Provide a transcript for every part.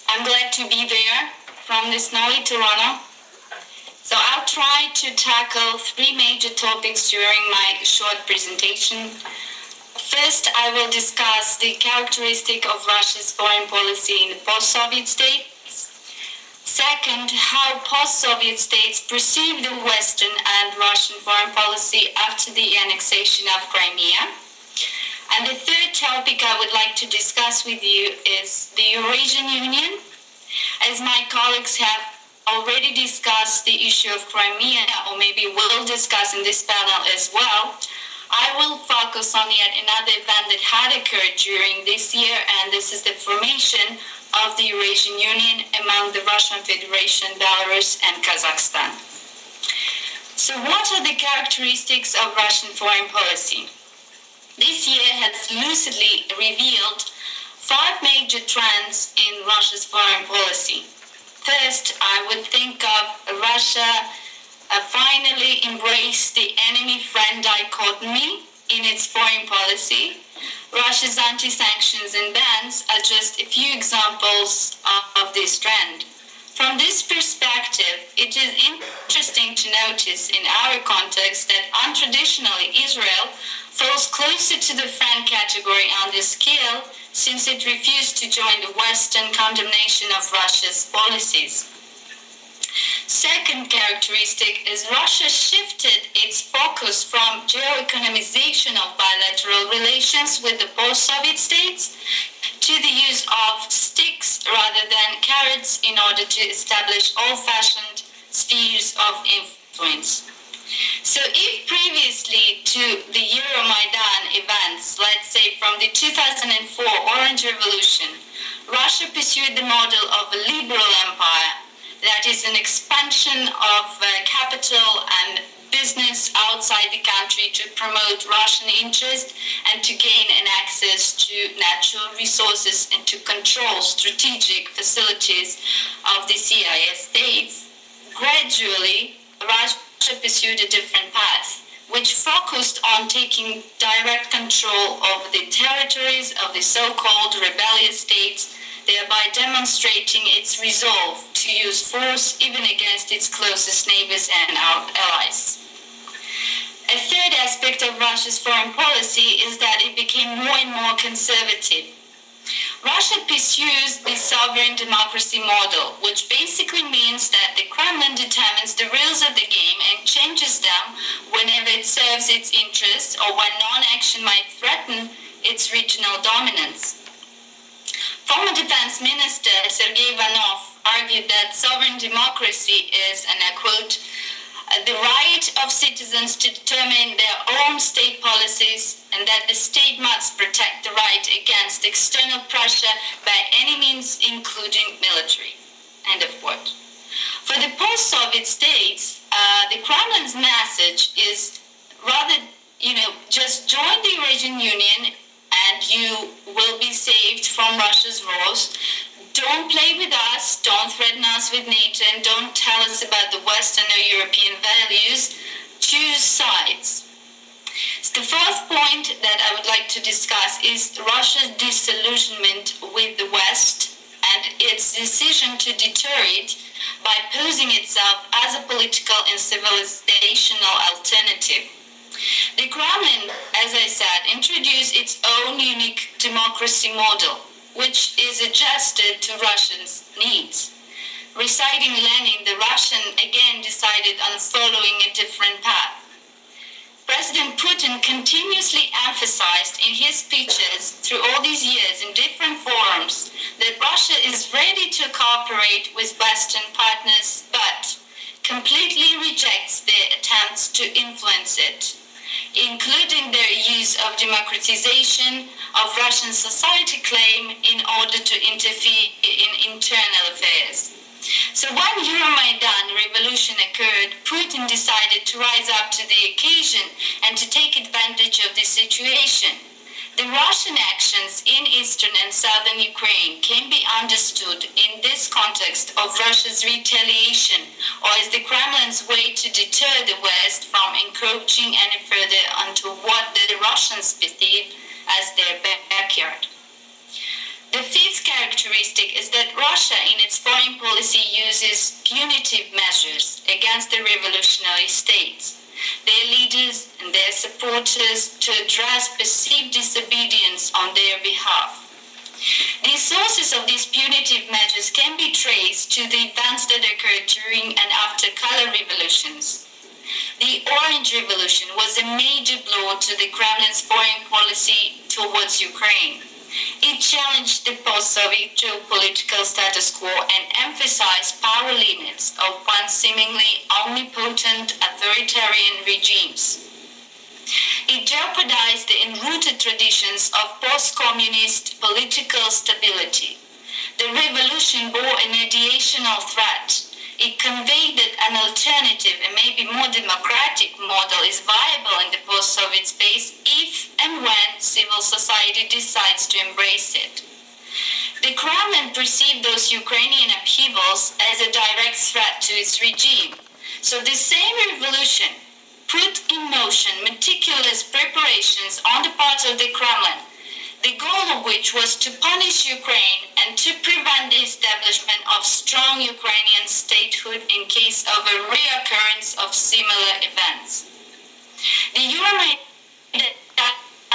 I'm glad to be there from the snowy Toronto. So I'll try to tackle three major topics during my short presentation. First, I will discuss the characteristic of Russia's foreign policy in the post-Soviet states. Second, how post-Soviet states perceive the Western and Russian foreign policy after the annexation of Crimea. And the third topic I would like to discuss with you is the Eurasian Union. As my colleagues have already discussed the issue of Crimea, or maybe will discuss in this panel as well, I will focus on yet another event that had occurred during this year, and this is the formation of the Eurasian Union among the Russian Federation, Belarus, and Kazakhstan. So what are the characteristics of Russian foreign policy? This year has lucidly revealed five major trends in Russia's foreign policy. First, I would think of Russia finally embraced the enemy-friend dichotomy in its foreign policy. Russia's anti-sanctions and bans are just a few examples of this trend. From this perspective, it is interesting to notice in our context that untraditionally Israel falls closer to the friend category on this scale, since it refused to join the Western condemnation of Russia's policies. Second characteristic is Russia shifted its focus from geo-economization of bilateral relations with the post-Soviet states to the use of sticks rather than carrots in order to establish old-fashioned spheres of influence. So if previously to the Euromaidan events, let's say from the 2004 Orange Revolution, Russia pursued the model of a liberal empire, that is an expansion of capital and business outside the country to promote Russian interest and to gain an access to natural resources and to control strategic facilities of the CIS states, gradually Russia pursued a different path, which focused on taking direct control over the territories of the so-called rebellious states, thereby demonstrating its resolve to use force even against its closest neighbors and allies. A third aspect of Russia's foreign policy is that it became more and more conservative. Russia pursues the sovereign democracy model, which basically means that the Kremlin determines the rules of the game and changes them whenever it serves its interests or when non-action might threaten its regional dominance. Former Defense Minister Sergei Ivanov argued that sovereign democracy is, and I quote, the right of citizens to determine their own state policies, and that the state must protect the right against external pressure by any means, including military. End of quote. For the post-Soviet states, the Kremlin's message is rather, just join the Eurasian Union and you will be saved from Russia's wars. Don't play with us, don't threaten us with NATO, and don't tell us about the Western or European values. Choose sides. So the fourth point that I would like to discuss is Russia's disillusionment with the West and its decision to deter it by posing itself as a political and civilizational alternative. The Kremlin, as I said, introduced its own unique democracy model, which is adjusted to Russians' needs. Reciting Lenin, the Russian again decided on following a different path. President Putin continuously emphasized in his speeches through all these years in different forums that Russia is ready to cooperate with Western partners, but completely rejects their attempts to influence it, including their use of democratization of Russian society claim in order to interfere in internal affairs. So when Euromaidan revolution occurred, Putin decided to rise up to the occasion and to take advantage of the situation. The Russian actions in eastern and southern Ukraine can be understood in this context of Russia's retaliation, or as the Kremlin's way to deter the West from encroaching any further onto what the Russians perceive as their backyard. The fifth characteristic is that Russia in its foreign policy uses punitive measures against the revolutionary states, their leaders and their supporters, to address perceived disobedience on their behalf. The sources of these punitive measures can be traced to the events that occurred during and after color revolutions. The Orange Revolution was a major blow to the Kremlin's foreign policy towards Ukraine. It challenged the post-Soviet geopolitical status quo and emphasized power limits of once seemingly omnipotent authoritarian regimes. It jeopardized the enrooted traditions of post-communist political stability. The revolution bore an ideational threat. It conveyed that an alternative and maybe more democratic model is viable in the post-Soviet space if and when civil society decides to embrace it. The Kremlin perceived those Ukrainian upheavals as a direct threat to its regime. So the same revolution put in motion meticulous preparations on the part of the Kremlin, the goal of which was to punish Ukraine and to prevent the establishment of strong Ukrainian statehood in case of a reoccurrence of similar events. The Euromaidan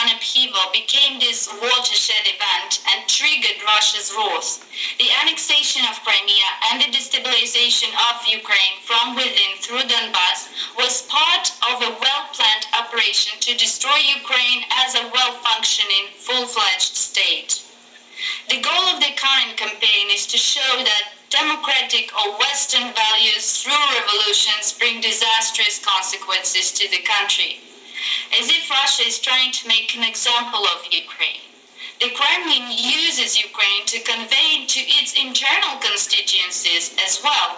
upheaval became this watershed event and triggered Russia's wrath. The annexation of Crimea and the destabilization of Ukraine from within through Donbass was part of a well-planned operation to destroy Ukraine as a well-functioning, full-fledged state. The goal of the current campaign is to show that democratic or Western values through revolutions bring disastrous consequences to the country, as if Russia is trying to make an example of Ukraine. The Kremlin uses Ukraine to convey to its internal constituencies as well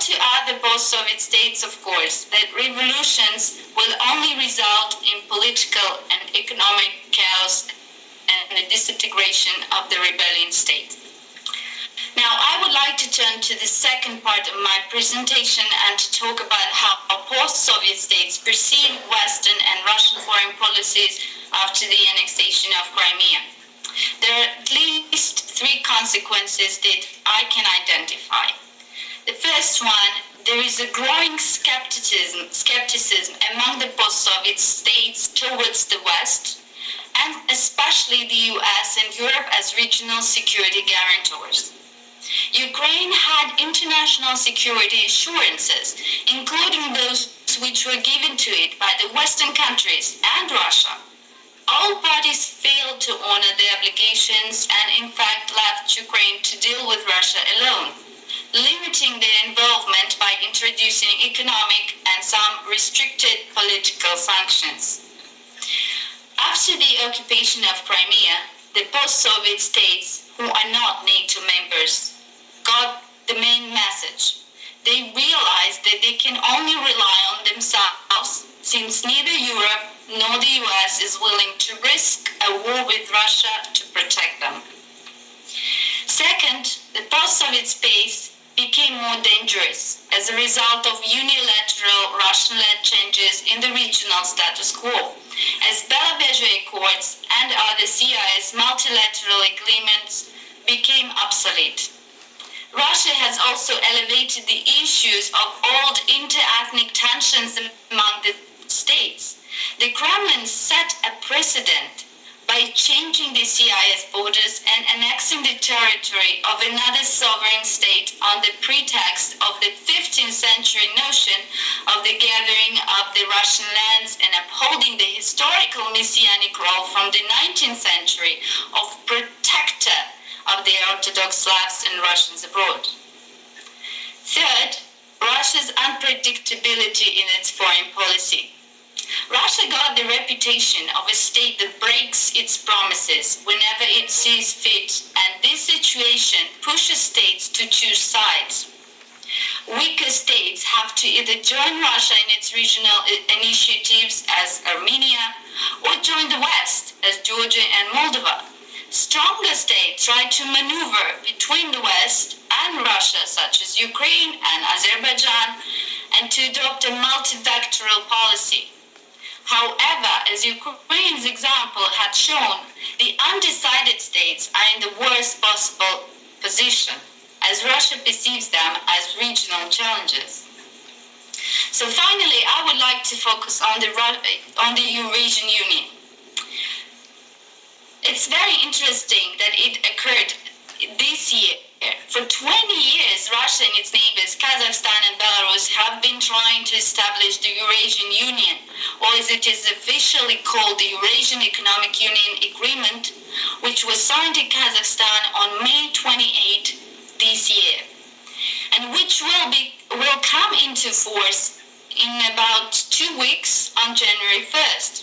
to other post-Soviet states, of course, that revolutions will only result in political and economic chaos and the disintegration of the rebellion state. Now, I would like to turn to the second part of my presentation and to talk about how post-Soviet states perceive Western and Russian foreign policies after the annexation of Crimea. There are at least three consequences that I can identify. The first one, there is a growing skepticism among the post-Soviet states towards the West, and especially the US and Europe as regional security guarantors. Ukraine had international security assurances, including those which were given to it by the Western countries and Russia. All parties failed to honor their obligations and in fact left Ukraine to deal with Russia alone, limiting their involvement by introducing economic and some restricted political sanctions. After the occupation of Crimea, the post-Soviet states, who are not NATO members, got the main message. They realized that they can only rely on themselves, since neither Europe nor the US is willing to risk a war with Russia to protect them. Second, the post-Soviet space became more dangerous as a result of unilateral Russian-led changes in the regional status quo, as Belovizhe Accords and other CIS multilateral agreements became obsolete. Russia has also elevated the issues of old inter-ethnic tensions among the states. The Kremlin set a precedent by changing the CIS borders and annexing the territory of another sovereign state on the pretext of the 15th century notion of the gathering of the Russian lands and upholding the historical messianic role from the 19th century of protector of the Orthodox Slavs and Russians abroad. Third, Russia's unpredictability in its foreign policy. Russia got the reputation of a state that breaks its promises whenever it sees fit, and this situation pushes states to choose sides. Weaker states have to either join Russia in its regional initiatives as Armenia or join the West as Georgia and Moldova. Stronger states try to maneuver between the West and Russia, such as Ukraine and Azerbaijan, and to adopt a multivectoral policy. However, as Ukraine's example had shown, the undecided states are in the worst possible position, as Russia perceives them as regional challenges. So finally, I would like to focus on the Eurasian Union. It's very interesting that it occurred this year. For 20 years, Russia and its neighbors, Kazakhstan and Belarus, have been trying to establish the Eurasian Union, or as it is officially called, the Eurasian Economic Union Agreement, which was signed in Kazakhstan on May 28 this year, and which will come into force in about 2 weeks on January 1st.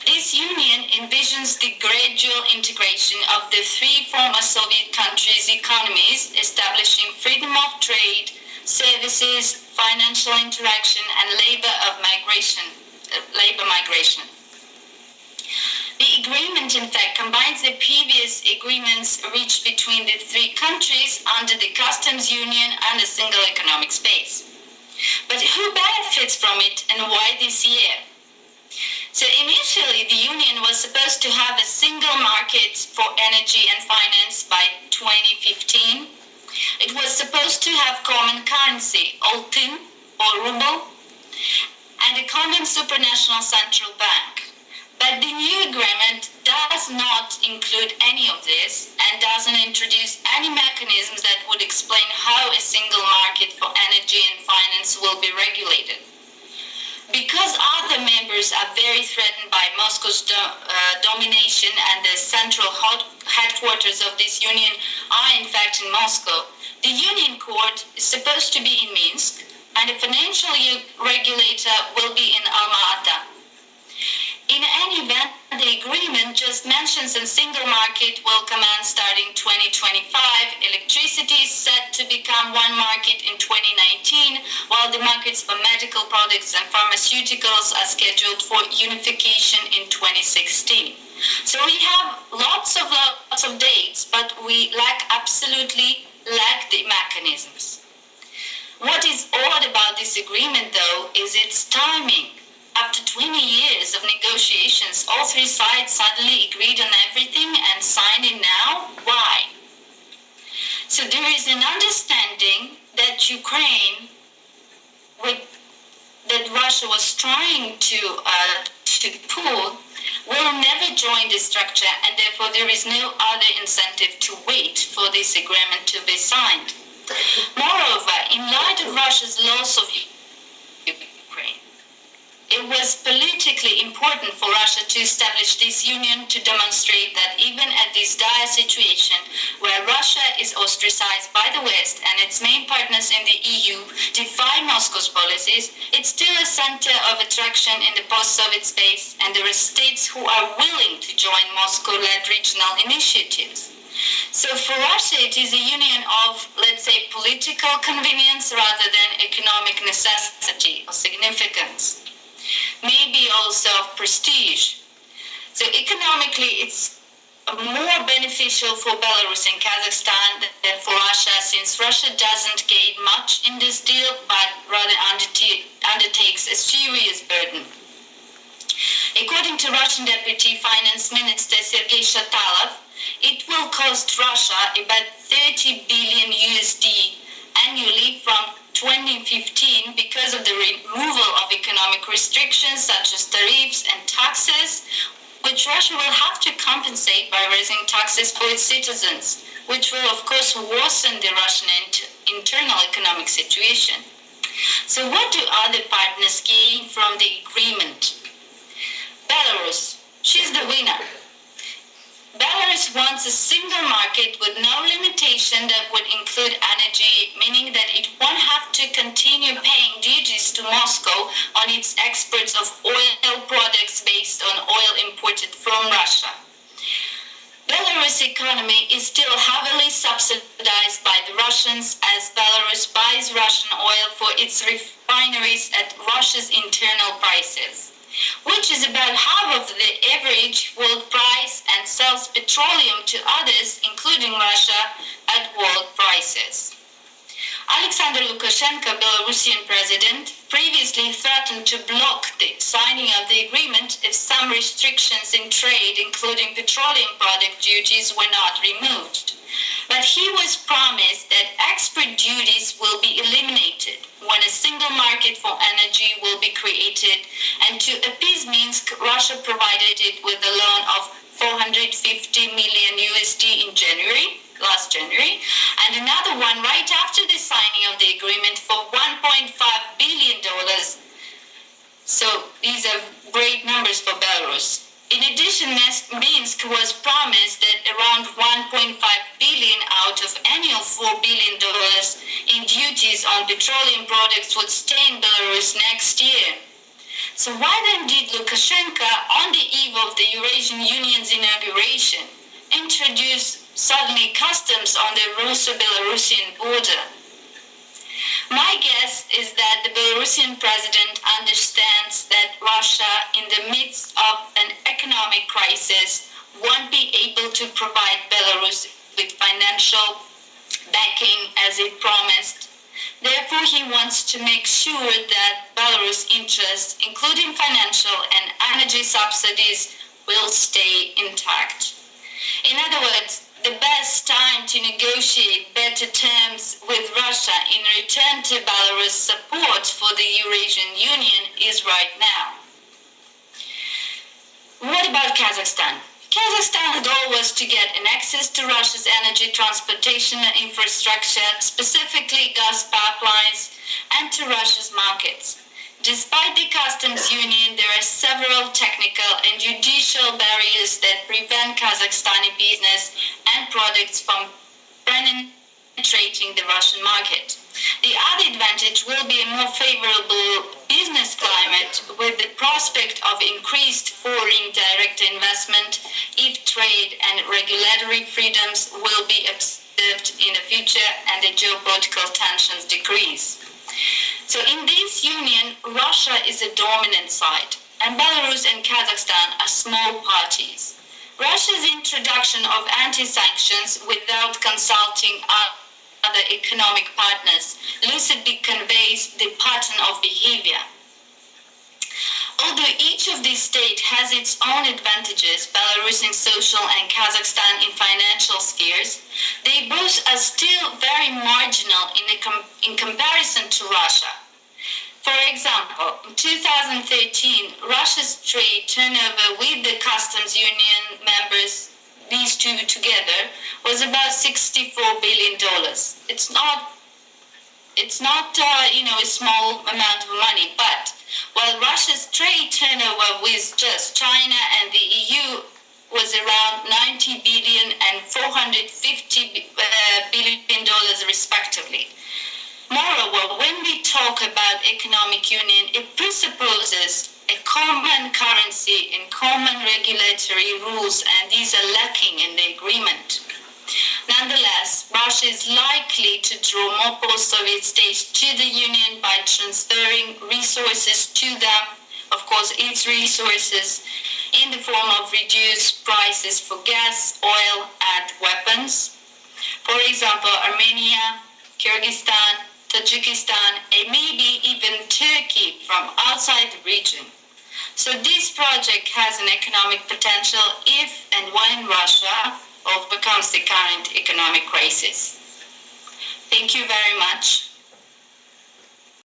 This union envisions the gradual integration of the three former Soviet countries' economies, establishing freedom of trade, services, financial interaction, and labor migration. The agreement, in fact, combines the previous agreements reached between the three countries under the customs union and a single economic space. But who benefits from it and why this year? So initially, the Union was supposed to have a single market for energy and finance by 2015. It was supposed to have common currency, altyn or ruble, and a common supranational central bank. But the new agreement does not include any of this and doesn't introduce any mechanisms that would explain how a single market for energy and finance will be regulated. Because other members are very threatened by Moscow's domination and the central headquarters of this union are in fact in Moscow, the Union Court is supposed to be in Minsk and a financial regulator will be in Alma-Ata. In any event, the agreement just mentions a single market will commence starting 2025. Electricity is set to become one market in 2019, while the markets for medical products and pharmaceuticals are scheduled for unification in 2016. So we have lots of dates, but we absolutely lack the mechanisms. What is odd about this agreement, though, is its timing. After 20 years of negotiations, all three sides suddenly agreed on everything and signed it now? Why? So there is an understanding that that Russia was trying to pull, will never join the structure, and therefore there is no other incentive to wait for this agreement to be signed. Moreover, in light of Russia's loss of Ukraine, it was politically important for Russia to establish this union to demonstrate that even at this dire situation, where Russia is ostracized by the West and its main partners in the EU defy Moscow's policies, it's still a center of attraction in the post-Soviet space, and there are states who are willing to join Moscow-led regional initiatives. So for Russia, it is a union of, let's say, political convenience rather than economic necessity or significance. Maybe also of prestige. So economically, it's more beneficial for Belarus and Kazakhstan than for Russia, since Russia doesn't gain much in this deal, but rather undertakes a serious burden. According to Russian Deputy Finance Minister Sergei Shatalov, it will cost Russia about 30 billion USD annually from 2015 because of the removal of economic restrictions such as tariffs and taxes, which Russia will have to compensate by raising taxes for its citizens, which will of course worsen the Russian internal economic situation. So what do other partners gain from the agreement? Belarus, she's the winner. Belarus wants a single market with no limitation that would include energy, meaning that it won't have to continue paying duties to Moscow on its exports of oil products based on oil imported from Russia. Belarus' economy is still heavily subsidized by the Russians, as Belarus buys Russian oil for its refineries at Russia's internal prices, which is about half of the average world price, and sells petroleum to others, including Russia, at world prices. Alexander Lukashenko, Belarusian president, previously threatened to block the signing of the agreement if some restrictions in trade, including petroleum product duties, were not removed. But he was promised that export duties will be eliminated when a single market for energy will be created, and to appease Minsk, Russia provided it with a loan of 450 million USD in last January, and another one right after the signing of the agreement for $1.5 billion. So these are great numbers for Belarus. In addition, Minsk was promised that around 1.5 billion out of annual $4 billion in duties on petroleum products would stay in Belarus next year. So why then did Lukashenko, on the eve of the Eurasian Union's inauguration, introduce suddenly customs on the Russo-Belarusian border? My guess is that the Belarusian president understands that Russia, in the midst of an economic crisis, won't be able to provide Belarus with financial backing as it promised. Therefore, he wants to make sure that Belarus' interests, including financial and energy subsidies, will stay intact. In other words, the best time to negotiate better terms with Russia in return to Belarus' support for the Eurasian Union is right now. What about Kazakhstan? Kazakhstan's goal was to get an access to Russia's energy transportation infrastructure, specifically gas pipelines, and to Russia's markets. Despite the customs union, there are several technical and judicial barriers that prevent Kazakhstani business and products from penetrating the Russian market. The other advantage will be a more favorable business climate with the prospect of increased foreign direct investment if trade and regulatory freedoms will be observed in the future and the geopolitical tensions decrease. So in this union, Russia is a dominant side, and Belarus and Kazakhstan are small parties. Russia's introduction of anti-sanctions without consulting other economic partners lucidly conveys the pattern of behavior. Although each of these states has its own advantages, Belarus in social and Kazakhstan in financial spheres, they both are still very marginal in comparison to Russia. For example, in 2013, Russia's trade turnover with the customs union members, these two together, was about $64 billion. It's not a small amount of money, but while Russia's trade turnover with just China and the EU was around $90 billion and $450 billion respectively. Moreover, when we talk about economic union, it presupposes a common currency and common regulatory rules, and these are lacking in the agreement. Nonetheless, Russia is likely to draw more post-Soviet states to the Union by transferring resources to them, of course its resources, in the form of reduced prices for gas, oil, and weapons. For example, Armenia, Kyrgyzstan, Tajikistan, and maybe even Turkey from outside the region. So this project has an economic potential if and when Russia overcomes the current economic crisis. Thank you very much.